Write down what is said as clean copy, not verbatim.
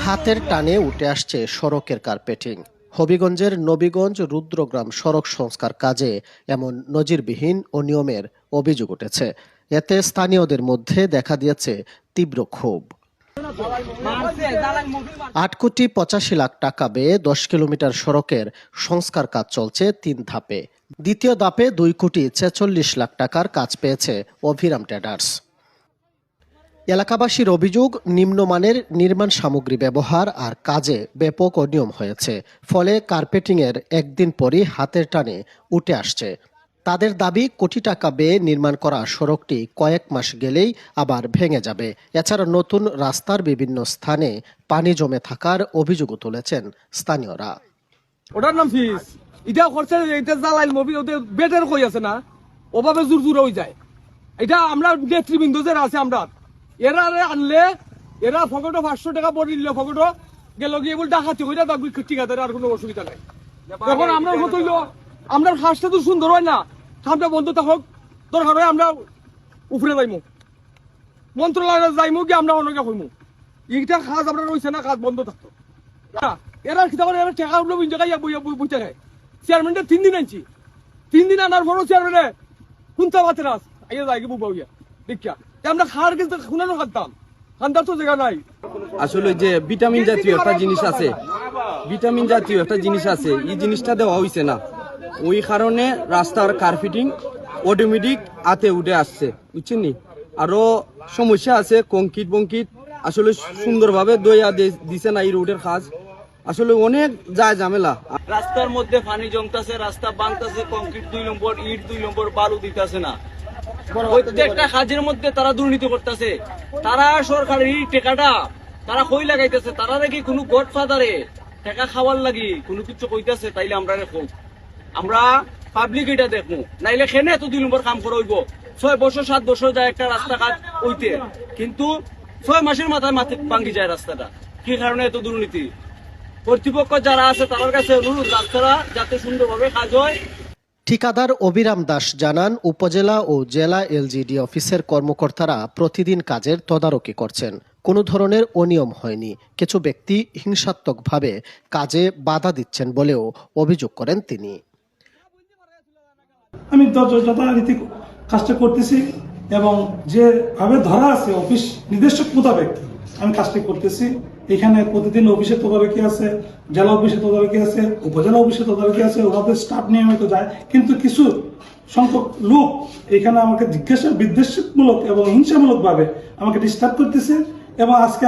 হাতের টানে উঠে আসছে সড়কের কার্পেটিং। হবিগঞ্জের নবীগঞ্জ রুদ্রগ্রাম সড়ক সংস্কার কাজে এমন নজিরবিহীন অনিয়মের অভিযোগ উঠেছে। এতে স্থানীয়দের মধ্যে দেখা দিয়েছে তীব্র ক্ষোভ। 8,85,00,000 টাকা ব্যয়ে 10 কিলোমিটার সড়কের সংস্কার কাজ চলছে 3 ধাপে। দ্বিতীয় ধাপে 2,46,00,000 টাকার কাজ পেয়েছে অভিরাম ট্রেডার্স। এলাকাবাসীর অভিযোগ, নিম্নমানের নির্মাণ সামগ্রী ব্যবহার আর কাজে ব্যাপক অনিয়ম হয়েছে। ফলে কার্পেটিংয়ের একদিন পরই হাতের টানে উঠে আসছে। তাদের দাবি, কোটি টাকা ব্যয়ে নির্মাণ করা সড়কটি কয়েক মাস গেলেই আবার ভেঙে যাবে। এছাড়া নতুন রাস্তার বিভিন্ন স্থানে পানি জমে থাকার অভিযোগও তুলেছেন স্থানীয়রা। ওটার নাম ফিস এটা করছে, এটা জ্বালাইল মোবিল ওতে বেটার কই আছে না, ওভাবে জোর জোর হয়ে যায়। এটা আমরা নেতৃবৃন্দ যারা আছে আমরা এরা আনলে এরা ফকটো 500 টাকা পড়ে দিল, ফকটো গেল গিয়ে বল ডাকাতি হইয়া দাবি ঠিকাদার, আর কোনো অসুবিধা নাই। তখন আমরা হইল আমরা ফার্স্টে তো সুন্দর হয় না, সামনে বন্ধ থাকুক, দরকার হয় আমরা উপরে যাইমু, মন্ত্রণালয়ে যাইমু গিয়ে আমরা অনেকে হইমু। এইটা কাজ আমরা রয়েছে না, কাজ বন্ধ থাকতো। এরা কি তখন এরা টাকা উঠলো জায়গায় বইতে খায়। চেয়ারম্যানটা 3 দিন আনছি, 3 দিন আনার পরও চেয়ারম্যানে শুনতে পাতে রাস আইয়া যায় বুবা হইয়া দেখিয়া আমরা খাওয়ার কিন্তু শুনানো খাদ্দাম, খান্দার তো জায়গা নাই। আসলে যে ভিটামিন জাতীয় একটা জিনিস আছে, ভিটামিন জাতীয় একটা জিনিস আছে, এই জিনিসটা দেওয়া হয়েছে না। ওই কারণে রাস্তার কার্পেটিং অটোমেটিক আতে উঠে আসছে, বুঝছেন নি। আরো সমস্যা আছে, কংক্রিট আসলে সুন্দরভাবে দইয়া দিছে না এই রোডের কাজ। আসলে অনেক যায় ঝামেলা। রাস্তার মধ্যে পানি জমতেছে, রাস্তা ভাঙতেছে, কংক্রিট 2 নম্বর, ইট 2 নম্বর, বালু দিতেছে না। প্রত্যেকটা কাজের মধ্যে তারা দুর্নীতি করতেছে। তারা সরকারের টাকাটা তারা কই লাগাইতেছে, তারা নাকি কোনো গডফাদারে টাকা খাওয়ার লাগি কোনো কিছু কইতাছে, তাইলে আমরা রেখো, আমরা পাবলিক এটা দেখবো। নাইলে খেনে এত 2 নম্বর কাম করা হইব। 6 বছর 7 বছর যায় একটা রাস্তা কাজ হইতে, কিন্তু 6 মাসের মাথায় ভাঙ্গি যায় রাস্তাটা। কি কারণে এত দুর্নীতি? কর্তৃপক্ষ যারা আছে তাদের কাছে অনুরোধ, রাস্তাটা যাতে সুন্দরভাবে কাজ হয়। ঠিকাদার অভিরাম দাস জানান, উপজেলা ও জেলা এলজিডি অফিসের কর্মকর্তারা প্রতিদিন কাজের তদারকি করছেন। কোনো ধরনের অনিয়ম হয়নি। কিছু ব্যক্তি হিংসাত্মকভাবে কাজে বাধা দিচ্ছেন বলেও অভিযোগ করেন তিনি। আমি যথারীতি কাজটা করতেছি এবং যেভাবে ধরা আছে অফিস নির্দেশক মোতাবেক আমি কাজটি করতেছি। এখানে প্রতিদিন অফিসের তদারকি আছে, জেলা অফিসের তদারকি আছে, উপজেলা অফিসের তদারকি আছে, ওনাদের স্টাফ নিয়মিত যায়। কিন্তু কিছু সংখ্যক লোক এখানে আমাকে জিজ্ঞাসা বিদ্বেষমূলক এবং হিংসামূলক ভাবে আমাকে ডিস্টার্ব করতেছে। এবং আজকে আমি